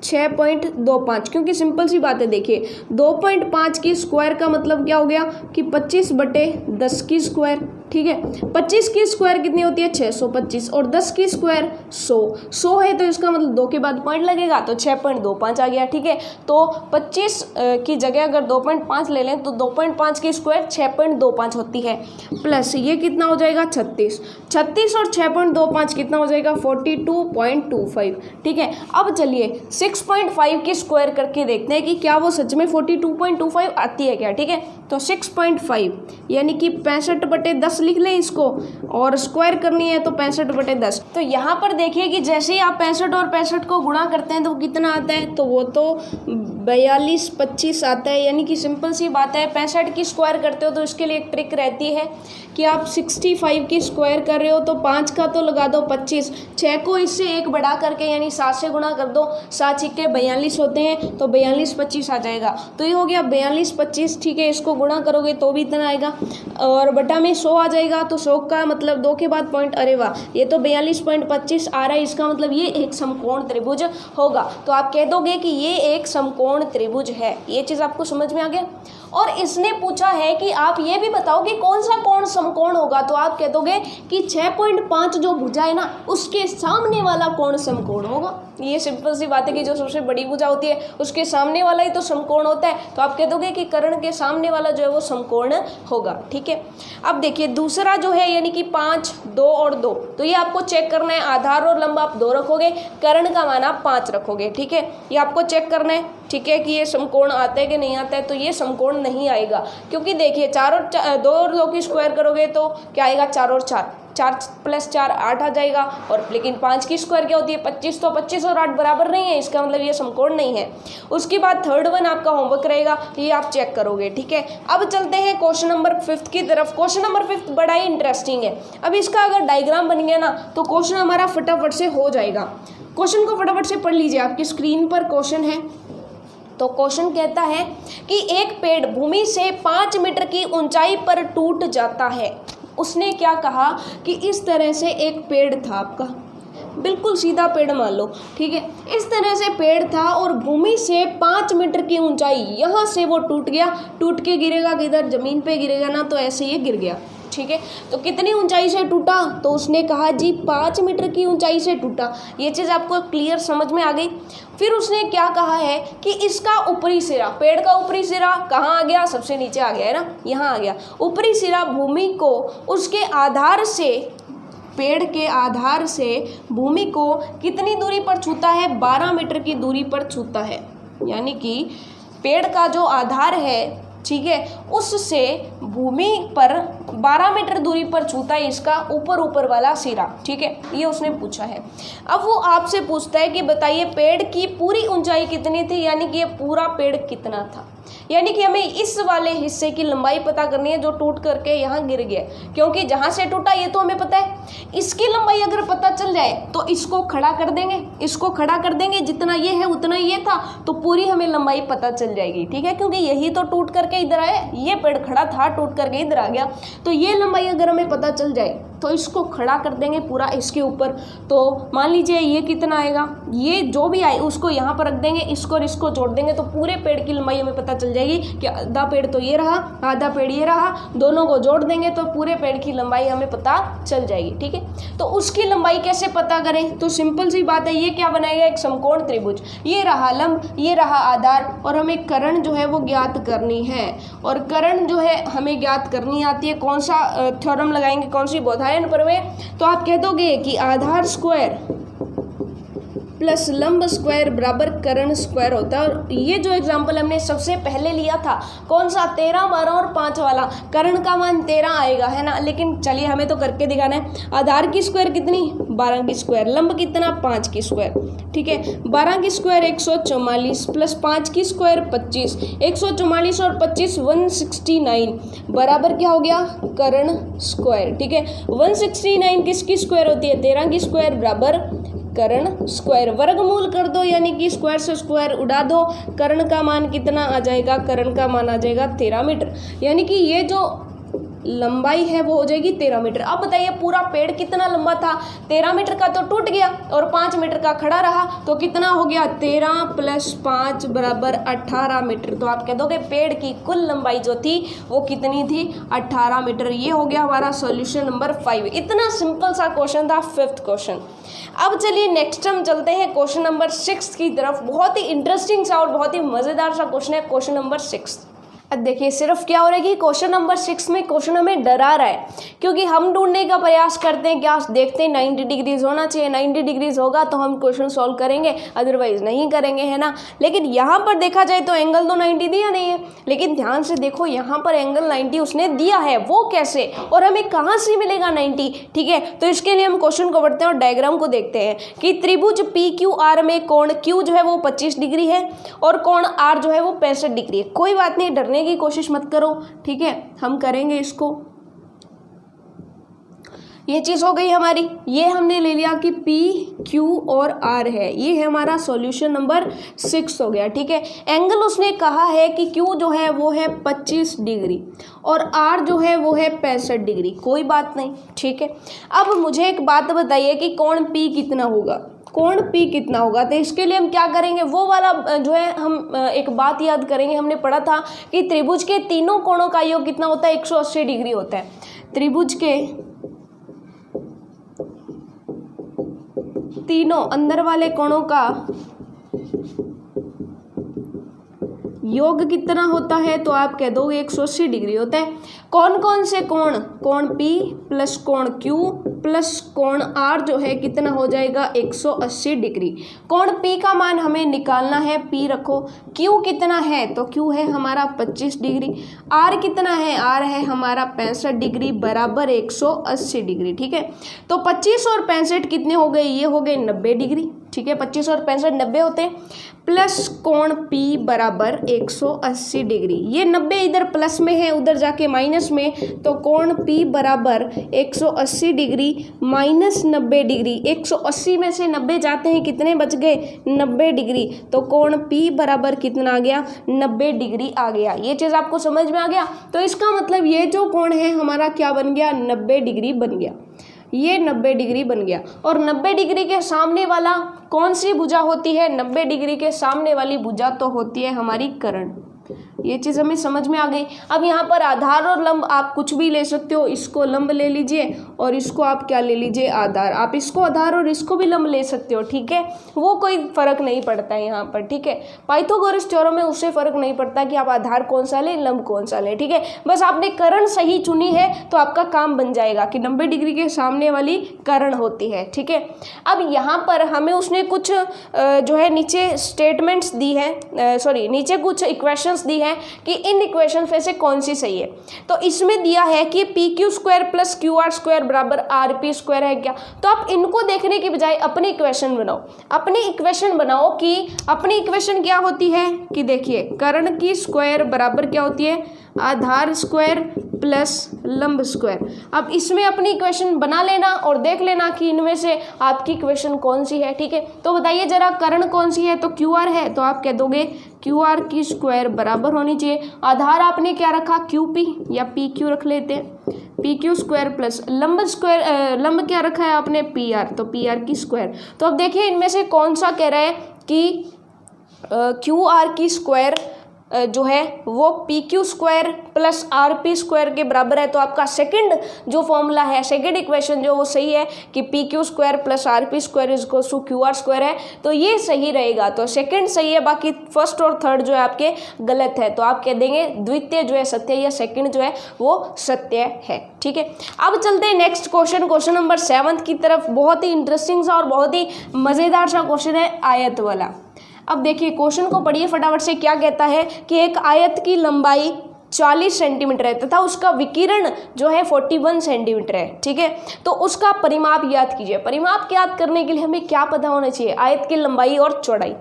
6.25, क्योंकि सिंपल सी बात है। देखिए 2.5 की स्क्वायर का मतलब क्या हो गया कि 25/10 की स्क्वायर, ठीक है। 25 की स्क्वायर कितनी होती है, 625, और 10 की स्क्वायर 100 है, तो इसका मतलब 2 के बाद पॉइंट लगेगा, तो 6.25 आ गया, ठीक है। तो 25 की जगह अगर 2.5 ले लें तो 2.5 की स्क्वायर 6.25 होती है, प्लस ये कितना हो जाएगा 36 और 6.25 कितना हो जाएगा 42.25, ठीक है। अब चलिए 6.5 की स्क्वायर करके देखते हैं कि क्या वो सच में 42.25 आती है क्या, ठीक है। तो 6.5 यानी कि 65/10 लिख लें इसको, और स्क्वायर करनी है तो 65/10। तो यहाँ पर देखिए कि जैसे ही आप 65 और 65 को गुणा करते हैं तो कितना आता है, तो वो तो 42/25 आता है। यानी कि सिंपल सी बात है, 65 की स्क्वायर करते हो तो इसके लिए एक ट्रिक रहती है कि आप 65 की स्क्वायर कर रहे हो तो 5 का तो लगा दो 25, 6 को इससे 1 बढ़ा करके यानी 7 से गुणा कर दो, 7 छिक्के 42 होते हैं, तो 42/25 आ जाएगा। तो ये हो गया 42/25, ठीक है। इसको गुणा करोगे तो भी इतना आएगा, और बटा में 100 आ जाएगा, तो 100 का मतलब 2 के बाद पॉइंट, अरे वाह, ये तो 42.25 आ रहा है, इसका मतलब ये एक समकोण त्रिभुज होगा। तो आप कह दोगे कि ये एक समकोण त्रिभुज है। ये चीज़ आपको समझ में आ गया। और इसने पूछा है कि आप ये भी बताओ कि कौन सा कोण समकोण होगा, तो आप कह दोगे कि 6.5 जो भुजा है ना उसके सामने वाला कोण समकोण होगा। ये सिंपल सी बात है कि जो सबसे बड़ी भुजा होती है उसके सामने वाला ही तो समकोण होता है, तो आप कह दोगे कि कर्ण के सामने वाला जो है वो समकोण होगा, ठीक है। अब देखिए दूसरा जो है यानी कि 5, 2 और 2, तो ये आपको चेक करना है, आधार और लंब आप 2 रखोगे, कर्ण का मान आप 5 रखोगे, ठीक है। ये आपको चेक करना है, ठीक है, कि ये समकोण आता है कि नहीं आता है। तो ये समकोण नहीं आएगा, क्योंकि देखिए 2 और 2 की स्क्वायर करोगे तो क्या आएगा, 4 और 4, 4 + 4 8 आ जाएगा। और लेकिन 5 की स्क्वायर क्या होती है 25, तो 25 और 8 बराबर नहीं है, इसका मतलब ये समकोण नहीं है। उसके बाद थर्ड वन आपका होमवर्क रहेगा, ये आप चेक करोगे, ठीक है। अब चलते हैं क्वेश्चन नंबर 5 की तरफ। क्वेश्चन नंबर 5 बड़ा ही इंटरेस्टिंग है। अब इसका अगर डायग्राम बन गया ना तो क्वेश्चन हमारा फटाफट से हो जाएगा। क्वेश्चन को फटाफट से पढ़ लीजिए, आपकी स्क्रीन पर क्वेश्चन है। तो क्वेश्चन कहता है कि एक पेड़ भूमि से 5 मीटर की ऊंचाई पर टूट जाता है। उसने क्या कहा कि इस तरह से एक पेड़ था आपका, बिल्कुल सीधा पेड़ मान लो, ठीक है। इस तरह से पेड़ था और भूमि से 5 मीटर की ऊंचाई, यहाँ से वो टूट गया, टूट के गिरेगा किधर, जमीन पे गिरेगा ना, तो ऐसे ये गिर गया, ठीक है। तो कितनी ऊंचाई से टूटा, तो उसने कहा जी 5 मीटर की ऊंचाई से टूटा। ये चीज़ आपको क्लियर समझ में आ गई। फिर उसने क्या कहा है कि इसका ऊपरी सिरा, पेड़ का ऊपरी सिरा कहाँ आ गया, सबसे नीचे आ गया है ना, यहाँ आ गया। ऊपरी सिरा भूमि को उसके आधार से, पेड़ के आधार से भूमि को कितनी दूरी पर छूता है, 12 मीटर की दूरी पर छूता है। यानी कि पेड़ का जो आधार है, ठीक है, उससे भूमि पर 12 मीटर दूरी पर छूता है इसका ऊपर वाला सिरा, ठीक है। ये उसने पूछा है। अब वो आपसे पूछता है कि बताइए पेड़ की पूरी ऊंचाई कितनी थी, यानी कि ये पूरा पेड़ कितना था। यानी कि हमें इस वाले हिस्से की लंबाई पता करनी है जो टूट करके यहाँ गिर गया, क्योंकि जहाँ से टूटा ये तो हमें पता है। इसकी लंबाई अगर पता चल जाए तो इसको खड़ा कर देंगे, इसको खड़ा कर देंगे, जितना ये है उतना ये था, तो पूरी हमें लंबाई पता चल जाएगी, ठीक है। क्योंकि यही तो टूट करके इधर आया, ये पेड़ खड़ा था टूट करके इधर आ गया, तो ये लंबाई अगर हमें पता चल जाए तो इसको खड़ा कर देंगे पूरा इसके ऊपर। तो मान लीजिए ये कितना आएगा, ये जो भी आए उसको यहाँ पर रख देंगे, इसको और इसको जोड़ देंगे, तो पूरे पेड़ की लंबाई हमें पता चल जाएगी कि आधा पेड़ तो ये रहा, आधा पेड़ ये रहा, दोनों को जोड़ देंगे तो पूरे पेड़ की लंबाई हमें पता चल जाएगी, ठीक है। तो उसकी लंबाई कैसे पता करें, तो सिंपल सी बात है, ये क्या बनाएगा, एक समकोण त्रिभुज। ये रहा लंब, ये रहा आधार, और हमें कर्ण जो है वो ज्ञात करनी है। और कर्ण जो है हमें ज्ञात करनी आती है, कौन सा थ्योरम लगाएंगे, कौन सी बोधायन प्रमेय। तो आप कह दोगे कि आधार स्क्वायर प्लस लंब स्क्वायर बराबर कर्ण स्क्वायर होता है। और ये जो एग्जाम्पल हमने सबसे पहले लिया था कौन सा, 13, 12 और 5 वाला, कर्ण का मान 13 आएगा है ना। लेकिन चलिए हमें तो करके दिखाना है। आधार की स्क्वायर कितनी, 12 की स्क्वायर, लंब कितना, 5 की स्क्वायर, ठीक है। 12 की स्क्वायर 144 प्लस 5 की स्क्वायर 25, 144 और 25 169 बराबर क्या हो गया, कर्ण स्क्वायर, ठीक है। 169 किसकी स्क्वायर होती है, 13 की स्क्वायर बराबर कर्ण स्क्वायर। वर्गमूल कर दो यानी कि स्क्वायर से स्क्वायर उड़ा दो, कर्ण का मान कितना आ जाएगा, कर्ण का मान आ जाएगा 13 मीटर, यानी कि ये जो लंबाई है वो हो जाएगी 13 मीटर। अब बताइए पूरा पेड़ कितना लंबा था, 13 मीटर का तो टूट गया और 5 मीटर का खड़ा रहा, तो कितना हो गया, 13 प्लस 5 बराबर 18 मीटर। तो आप कह दोगे पेड़ की कुल लंबाई जो थी वो कितनी थी, 18 मीटर। ये हो गया हमारा सॉल्यूशन नंबर 5। इतना सिंपल सा क्वेश्चन था, 5th क्वेश्चन। अब चलिए नेक्स्ट हम चलते हैं क्वेश्चन नंबर 6 की तरफ। बहुत ही इंटरेस्टिंग सा और बहुत ही मज़ेदार सा क्वेश्चन है क्वेश्चन नंबर 6। अब देखिए सिर्फ क्या हो रहा है कि क्वेश्चन नंबर 6 में क्वेश्चन हमें डरा रहा है, क्योंकि हम ढूंढने का प्रयास करते हैं, क्या देखते हैं 90 डिग्रीज होना चाहिए, 90 डिग्रीज होगा तो हम क्वेश्चन सॉल्व करेंगे, अदरवाइज नहीं करेंगे, है ना। लेकिन यहाँ पर देखा जाए तो एंगल तो 90 दिया नहीं है, लेकिन ध्यान से देखो यहाँ पर एंगल 90 उसने दिया है, वो कैसे और हमें कहाँ से मिलेगा 90, ठीक है। तो इसके लिए हम क्वेश्चन को पढ़ते हैं और डायग्राम को देखते हैं कि त्रिभुज PQR में कोण Q जो है वो 25 डिग्री है और कोण R जो है वो 65 डिग्री है। कोई बात नहीं, डरने की कोशिश मत करो, ठीक है, हम करेंगे इसको। ये चीज हो गई हमारी, ये हमने ले लिया कि P, Q और R है, ये है हमारा सॉल्यूशन नंबर 6 हो गया, ठीक है। एंगल उसने कहा है कि Q जो है वो है 25 डिग्री और R जो है वो है 65 डिग्री। कोई बात नहीं, ठीक है। अब मुझे एक बात बताइए कि कोण P कितना होगा, कोण P कितना होगा। तो इसके लिए हम क्या करेंगे, वो वाला जो है हम एक बात याद करेंगे, हमने पढ़ा था कि त्रिभुज के तीनों कोणों का योग कितना होता है, 180 डिग्री होता है। त्रिभुज के तीनों अंदर वाले कोणों का योग कितना होता है, तो आप कह दोगे 180 डिग्री होता है। कौन कौन से कोण, कोण P प्लस कोण Q प्लस कोण R जो है कितना हो जाएगा, 180 डिग्री। कोण P का मान हमें निकालना है, P रखो। Q कितना है, तो Q है हमारा 25 डिग्री। R कितना है, R है हमारा 65 डिग्री बराबर 180 डिग्री, ठीक है। तो 25 और 65 कितने हो गए, ये हो गए 90 डिग्री, ठीक है। 25 और 65 90 होते हैं, प्लस कोण P बराबर 180 डिग्री। ये 90 इधर प्लस में है, उधर जाके माइनस में, तो कोण P बराबर 180 डिग्री माइनस 90 डिग्री। 180 में से 90 जाते हैं, कितने बच गए, 90 डिग्री। तो कोण P बराबर कितना आ गया, 90 डिग्री आ गया। ये चीज़ आपको समझ में आ गया। तो इसका मतलब ये जो कोण है हमारा क्या बन गया, 90 डिग्री बन गया, ये 90 डिग्री बन गया। और 90 डिग्री के सामने वाला कौन सी भुजा होती है, 90 डिग्री के सामने वाली भुजा तो होती है हमारी कर्ण। ये चीज़ हमें समझ में आ गई। अब यहाँ पर आधार और लंब आप कुछ भी ले सकते हो, इसको लंब ले लीजिए और इसको आप क्या ले लीजिए, आधार। आप इसको आधार और इसको भी लंब ले सकते हो, ठीक है, वो कोई फर्क नहीं पड़ता है यहाँ पर, ठीक है। पाइथागोरस थ्योरम में उससे फर्क नहीं पड़ता कि आप आधार कौन सा लें, लंब कौन सा लें, ठीक है। बस आपने कर्ण सही चुनी है तो आपका काम बन जाएगा कि 90 डिग्री के सामने वाली कर्ण होती है, ठीक है। अब यहाँ पर हमें उसने कुछ जो है नीचे स्टेटमेंट्स दी है, सॉरी नीचे कुछ इक्वेशंस दी है कि इन इक्वेशन में से कौन सी सही है। तो इसमें दिया है कि PQ square plus QR square बराबर RP स्क्वायर है क्या। तो आप इनको देखने की बजाय अपनी इक्वेशन बनाओ, अपनी इक्वेशन बनाओ कि अपनी इक्वेशन क्या होती है कि देखिए कर्ण की स्क्वायर बराबर क्या होती है, आधार स्क्वायर प्लस लंब स्क्वायर। अब इसमें अपनी इक्वेशन बना लेना और देख लेना कि इनमें से आपकी इक्वेशन कौन सी है, ठीक है। तो बताइए जरा कर्ण कौन सी है, तो QR है, तो आप कह दोगे QR की स्क्वायर बराबर होनी चाहिए। आधार आपने क्या रखा, QP या PQ रख लेते हैं, PQ स्क्वायर प्लस लंब स्क्वायर, लंब क्या रखा है आपने, PR, तो PR की स्क्वायर। तो अब देखिए इनमें से कौन सा कह रहा है कि QR की स्क्वायर जो है वो P Q square plus R P square के बराबर है। तो आपका सेकंड जो फॉर्मूला है, सेकंड इक्वेशन जो वो सही है कि P Q square plus R P square is equals to Q R square है, तो ये सही रहेगा। तो सेकंड सही है, बाकी फर्स्ट और थर्ड जो है आपके गलत है। तो आप कह देंगे द्वितीय जो है सत्य या सेकंड जो है वो सत्य है। ठीक है, अब चलते हैं नेक्स्ट क्वेश्चन, क्वेश्चन नंबर 7 की तरफ। बहुत ही इंटरेस्टिंग सा और बहुत ही मज़ेदार सा क्वेश्चन है आयत वाला। अब देखिए क्वेश्चन को पढ़िए फटाफट से। क्या कहता है कि एक आयत की लंबाई 40 सेंटीमीटर है तथा उसका विकिरण जो है 41 सेंटीमीटर है। ठीक है, तो उसका परिमाप याद कीजिए। परिमाप याद करने के लिए हमें क्या पता होना चाहिए? आयत की लंबाई और चौड़ाई।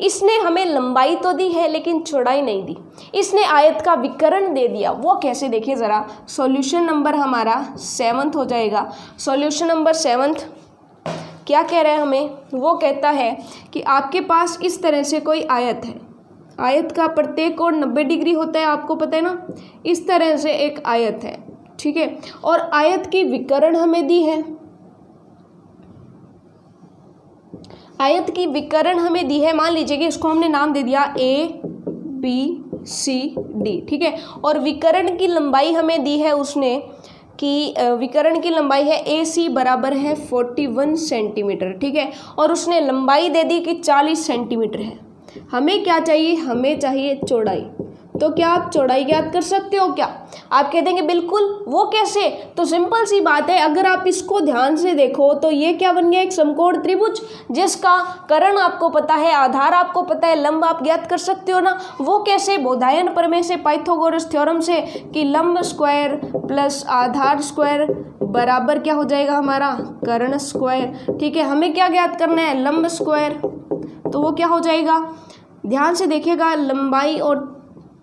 इसने हमें लंबाई तो दी है लेकिन चौड़ाई नहीं दी। इसने आयत का विकर्ण दे दिया, वो कैसे देखिए ज़रा। सॉल्यूशन नंबर हमारा 7 हो जाएगा। सॉल्यूशन नंबर 7 क्या कह रहा है हमें? वो कहता है कि आपके पास इस तरह से कोई आयत है। आयत का प्रत्येक कोण 90 डिग्री होता है, आपको पता है ना। इस तरह से एक आयत है, ठीक है, और आयत की विकर्ण हमें दी है। आयत की विकर्ण हमें दी है, मान लीजिए कि इसको हमने नाम दे दिया ABCD, ठीक है, और विकर्ण की लंबाई हमें दी है उसने कि विकर्ण की लंबाई है AC बराबर है 41 सेंटीमीटर। ठीक है, और उसने लंबाई दे दी कि 40 सेंटीमीटर है। हमें क्या चाहिए? हमें चाहिए चौड़ाई। तो क्या आप चौड़ाई ज्ञात कर सकते हो क्या? आप कह देंगे बिल्कुल, वो कैसे? तो सिंपल सी बात है, अगर आप इसको ध्यान से देखो तो ये क्या बन गया? एक समकोण त्रिभुज जिसका कर्ण आपको पता है, आधार आपको पता है, लंब आप ज्ञात कर सकते हो ना। वो कैसे? बोधायन प्रमेय से, पाइथागोरस थ्योरम से, कि लंब स्क्वायर प्लस आधार स्क्वायर बराबर क्या हो जाएगा हमारा? कर्ण स्क्वायर। ठीक है, हमें क्या ज्ञात करना है? लंब स्क्वायर। तो वो क्या हो जाएगा? ध्यान से देखिएगा, लंबाई और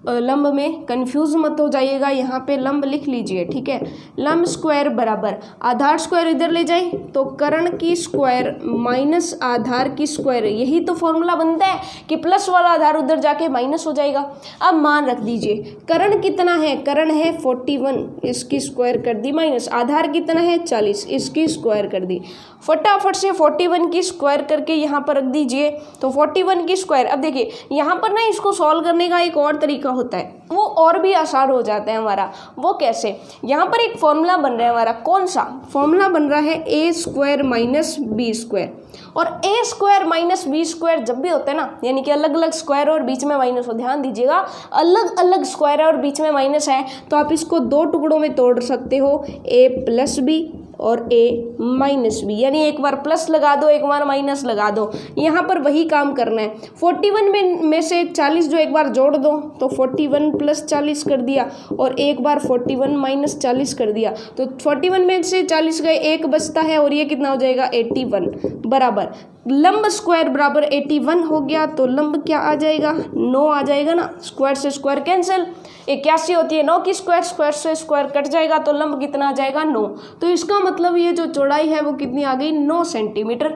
लंब में कंफ्यूज मत हो जाइएगा, यहाँ पे लंब लिख लीजिए। ठीक है, लंब स्क्वायर बराबर आधार स्क्वायर इधर ले जाए तो कर्ण की स्क्वायर माइनस आधार की स्क्वायर। यही तो फॉर्मूला बनता है कि प्लस वाला आधार उधर जाके माइनस हो जाएगा। अब मान रख दीजिए, कर्ण कितना है? कर्ण है 41, इसकी स्क्वायर कर दी माइनस, आधार कितना है? 40, इसकी स्क्वायर कर दी। फटाफट से 41 की स्क्वायर करके यहाँ पर रख दीजिए, तो 41 की स्क्वायर। अब देखिए यहाँ पर ना इसको सॉल्व करने का एक और तरीका होता है, वो और भी आसान हो जाता है हमारा। वो कैसे? यहाँ पर एक फॉर्मूला बन रहा है हमारा। कौन सा फॉर्मूला बन रहा है? ए स्क्वायर माइनस बी स्क्वायर। और ए स्क्वायर माइनस बी स्क्वायर जब भी होता है ना, यानी कि अलग अलग स्क्वायर और बीच में माइनस हो, ध्यान दीजिएगा, अलग अलग स्क्वायर और बीच में माइनस है, तो आप इसको दो टुकड़ों में तोड़ सकते हो, ए प्लस बी और ए माइनस बी, यानी एक बार प्लस लगा दो, एक बार माइनस लगा दो। यहाँ पर वही काम करना है। 41 में से 40 जो एक बार जोड़ दो तो 41 प्लस 40 कर दिया, और एक बार 41 माइनस 40 कर दिया, तो 41 में से 40 गए, एक बचता है, और ये कितना हो जाएगा? 81 बराबर लंब स्क्वायर बराबर 81 हो गया। तो लंब क्या आ जाएगा? 9 आ जाएगा ना। स्क्वायर से स्क्वायर कैंसिल, 81 होती है 9 की स्क्वायर, स्क्वायर से स्क्वायर कट जाएगा, तो लंब कितना आ जाएगा? 9। तो इसका मतलब ये जो चौड़ाई है वो कितनी आ गई? 9 सेंटीमीटर।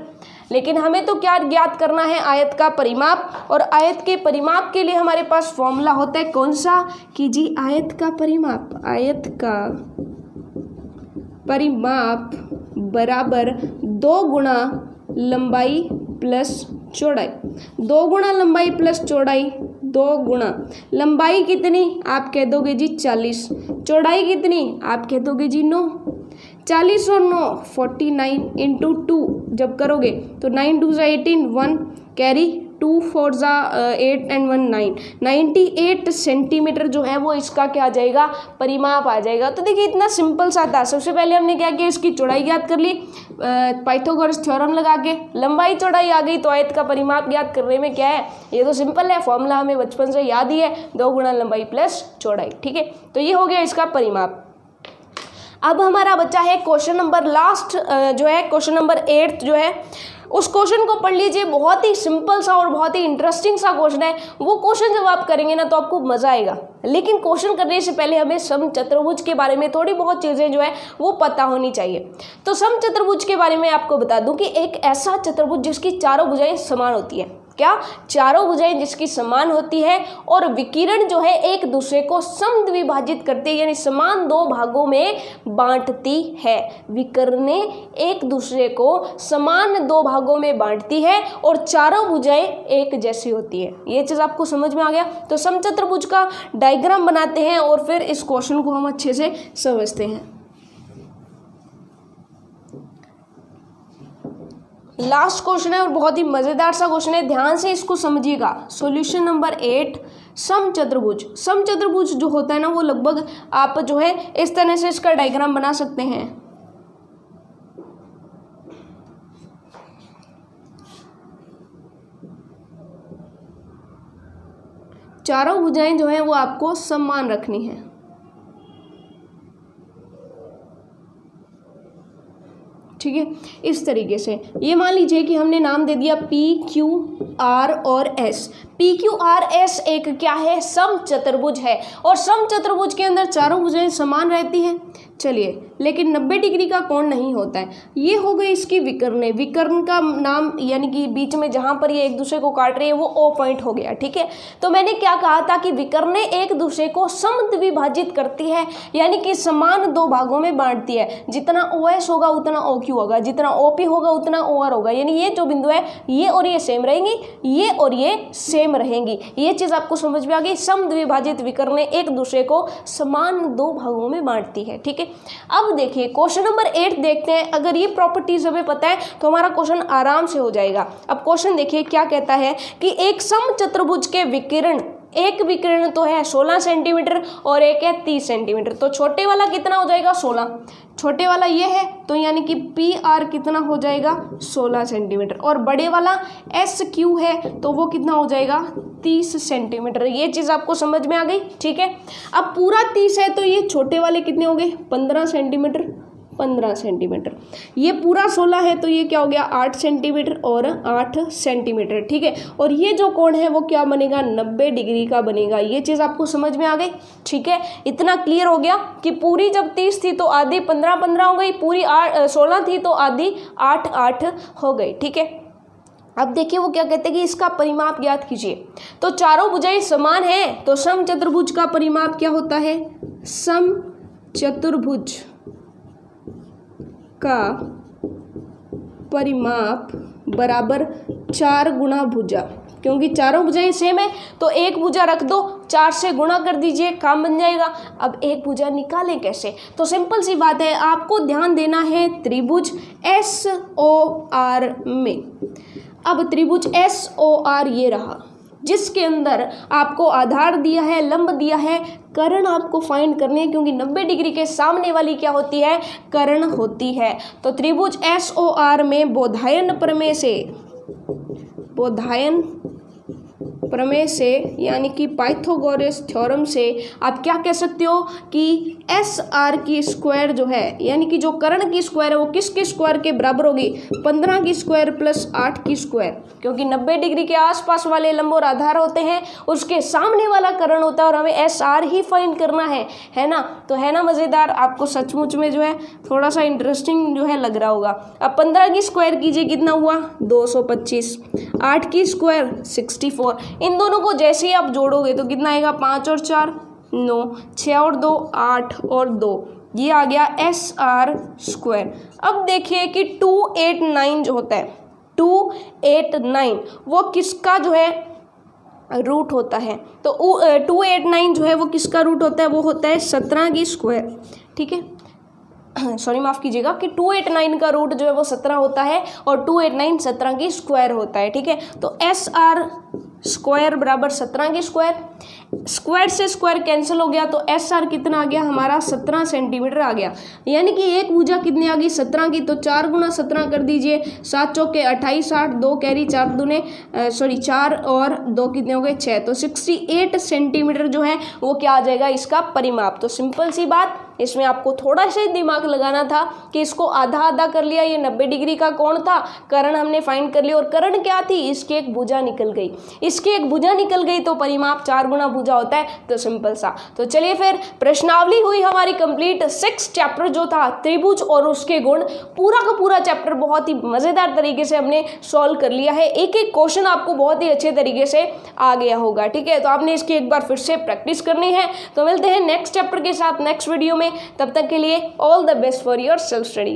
लेकिन हमें तो क्या ज्ञात करना है? आयत का परिमाप। और आयत के परिमाप के लिए हमारे पास फॉर्मूला होता है कौन सा? कि जी आयत का परिमाप, आयत का परिमाप बराबर 2 गुणा लंबाई प्लस चौड़ाई। 2 गुणा लंबाई प्लस चौड़ाई, 2 गुणा लंबाई कितनी? आप कह दोगे जी 40। चौड़ाई कितनी? आप कह दोगे जी 9। 40 और 9 49 इंटू 2 जब करोगे तो 9 2 18, 1 कैरी, 2 4 8 एंड 1 9, 98 सेंटीमीटर जो है वो इसका क्या आ जाएगा? परिमाप आ जाएगा। तो देखिए इतना सिंपल सा था। सबसे पहले हमने क्या किया? इसकी चौड़ाई ज्ञात कर ली पाइथागोरस थ्योरम लगा के, लंबाई चौड़ाई आ गई, तो आयत का परिमाप ज्ञात करने में क्या है? ये तो सिंपल है, फॉर्मूला हमें बचपन से याद ही है, 2 गुणा लंबाई प्लस चौड़ाई। ठीक है, तो ये हो गया इसका परिमाप। अब हमारा बच्चा है क्वेश्चन नंबर लास्ट जो है क्वेश्चन नंबर 8 जो है, उस क्वेश्चन को पढ़ लीजिए। बहुत ही सिंपल सा और बहुत ही इंटरेस्टिंग सा क्वेश्चन है। वो क्वेश्चन जब आप करेंगे ना तो आपको मजा आएगा, लेकिन क्वेश्चन करने से पहले हमें समचतुर्भुज के बारे में थोड़ी बहुत चीज़ें जो है वो पता होनी चाहिए। तो समचतुर्भुज के बारे में आपको बता दूं कि एक ऐसा चतुर्भुज जिसकी चारों भुजाएं समान होती है। क्या, चारों भुजाएं जिसकी समान होती है और विकिरण जो है एक दूसरे को समद्विभाजित करती है, यानी समान दो भागों में बांटती है। विकिरणें एक दूसरे को समान दो भागों में बांटती है और चारों भुजाएं एक जैसी होती है। ये चीज़ आपको समझ में आ गया। तो समचतुर्भुज का डायग्राम बनाते हैं और फिर इस क्वेश्चन को हम अच्छे से समझते हैं। लास्ट क्वेश्चन है और बहुत ही मजेदार सा क्वेश्चन है, ध्यान से इसको समझिएगा। Solution number 8, समचतुर्भुज। समचतुर्भुज जो होता है ना, वो लगभग आप जो है इस तरह से इसका डायग्राम बना सकते हैं। चारों भुजाएं जो है वो आपको समान रखनी है। ठीक है, इस तरीके से ये मान लीजिए कि हमने नाम दे दिया P, Q, R और S। P, Q, R, S एक क्या है, समचतुर्भुज है और समचतुर्भुज के अंदर चारों भुजाएं समान रहती हैं। चलिए, लेकिन 90 डिग्री का कोण नहीं होता है। ये हो गई इसकी विकर्णें। विकर्ण का नाम यानी कि बीच में जहाँ पर ये एक दूसरे को काट रही है वो O पॉइंट हो गया। ठीक है, तो मैंने क्या कहा था कि विकर्णें एक दूसरे को समद्विभाजित करती है, यानी कि समान दो भागों में बांटती है। जितना OS होगा उतना OQ होगा, जितना OP होगा उतना OR होगा, यानी ये जो बिंदु है ये और ये सेम रहेंगी, ये और ये सेम रहेंगी। ये चीज़ आपको समझ में आ गई। समद्विभाजित विकर्णें एक दूसरे को समान दो भागों में बांटती है। ठीक है, अब देखिए क्वेश्चन नंबर 8 देखते हैं। अगर ये प्रॉपर्टीज हमें पता है तो हमारा क्वेश्चन आराम से हो जाएगा। अब क्वेश्चन देखिए क्या कहता है कि एक समचतुर्भुज के विकिरण, एक विकिरण तो है 16 सेंटीमीटर और एक है 30 सेंटीमीटर, तो छोटे वाला कितना हो जाएगा 16, छोटे वाला ये है तो यानी कि PR कितना हो जाएगा 16 सेंटीमीटर, और बड़े वाला SQ है तो वो कितना हो जाएगा 30 सेंटीमीटर। ये चीज़ आपको समझ में आ गई। ठीक है, अब पूरा 30 है तो ये छोटे वाले कितने हो गए 15 सेंटीमीटर, 15 सेंटीमीटर। ये पूरा 16 है तो ये क्या हो गया 8 सेंटीमीटर और 8 सेंटीमीटर। ठीक है, और ये जो कोण है वो क्या बनेगा 90 डिग्री का बनेगा। ये चीज़ आपको समझ में आ गई। ठीक है, इतना क्लियर हो गया कि पूरी जब 30 थी तो आधी 15 हो गई, पूरी 16 थी तो आधी 8 हो गई। ठीक है, अब देखिए वो क्या कहते हैं कि इसका परिमाप ज्ञात कीजिए। तो चारों भुजाएं समान हैं तो समचतुर्भुज का परिमाप क्या होता है, समचतुर्भुज का परिमाप बराबर 4 गुना भुजा, क्योंकि चारों भुजाएं सेम है तो एक भुजा रख दो, 4 से गुणा कर दीजिए, काम बन जाएगा। अब एक भुजा निकालें कैसे, तो सिंपल सी बात है, आपको ध्यान देना है त्रिभुज SOR में। अब त्रिभुज SOR ये रहा, जिसके अंदर आपको आधार दिया है, लंब दिया है, कर्ण आपको फाइंड करनी है, क्योंकि 90 डिग्री के सामने वाली क्या होती है, कर्ण होती है। तो त्रिभुज SOR में बोधायन प्रमेय से यानी कि पाइथागोरस थ्योरम से आप क्या कह सकते हो कि SR की स्क्वायर जो है, यानी कि जो कर्ण की स्क्वायर है वो किसके स्क्वायर के बराबर होगी, 15 की स्क्वायर प्लस 8 की स्क्वायर, क्योंकि 90 डिग्री के आसपास वाले लंब और आधार होते हैं, उसके सामने वाला कर्ण होता है और हमें SR ही फाइंड करना है ना। तो है ना मज़ेदार, आपको सचमुच में जो है थोड़ा सा इंटरेस्टिंग जो है लग रहा होगा। अब 15 की स्क्वायर कीजिए, कितना हुआ 225, 8 की स्क्वायर 64, इन दोनों को जैसे ही आप जोड़ोगे तो कितना आएगा 5 और 4 9, 6 और 2 8 और 2, ये आ गया SR स्क्वायर। अब देखिए कि 289 जो होता है 289 वो किसका जो है रूट होता है, तो 289 जो है वो किसका रूट होता है, वो होता है 17 की स्क्वायर। ठीक है, सॉरी माफ़ कीजिएगा कि 289 का रूट जो है वो 17 होता है और 289 17 की स्क्वायर होता है। ठीक है, तो SR स्क्वायर बराबर 17 की स्क्वायर, स्क्वायर से स्क्वायर कैंसिल हो गया तो SR कितना आ गया हमारा 17 सेंटीमीटर आ गया, यानी कि एक भुजा कितनी आ गई 17 की, तो 4 गुना 17 कर दीजिए, 7 चौके 28, 8 2 कैरी 4 और 2 कितने हो गए 6, तो 68 सेंटीमीटर जो है वो क्या आ जाएगा इसका परिमाप। तो सिंपल सी बात इसमें आपको थोड़ा सा दिमाग लगाना था कि इसको आधा आधा कर लिया, ये 90 डिग्री का कोण था, कर्ण हमने फाइंड कर लिया और कर्ण क्या थी, इसकी एक भुजा निकल गई, इसकी एक भुजा निकल गई तो परिमाप 4 गुना भुजा होता है, तो सिंपल सा। तो चलिए फिर प्रश्नावली हुई हमारी कंप्लीट। 6 चैप्टर जो था त्रिभुज और उसके गुण, पूरा का पूरा चैप्टर बहुत ही मजेदार तरीके से हमने सॉल्व कर लिया है। एक एक क्वेश्चन आपको बहुत ही अच्छे तरीके से आ गया होगा, ठीक है। तो आपने इसकी एक बार फिर से प्रैक्टिस करनी है। तो मिलते हैं नेक्स्ट चैप्टर के साथ नेक्स्ट वीडियो में, तब तक के लिए all the best for your self study.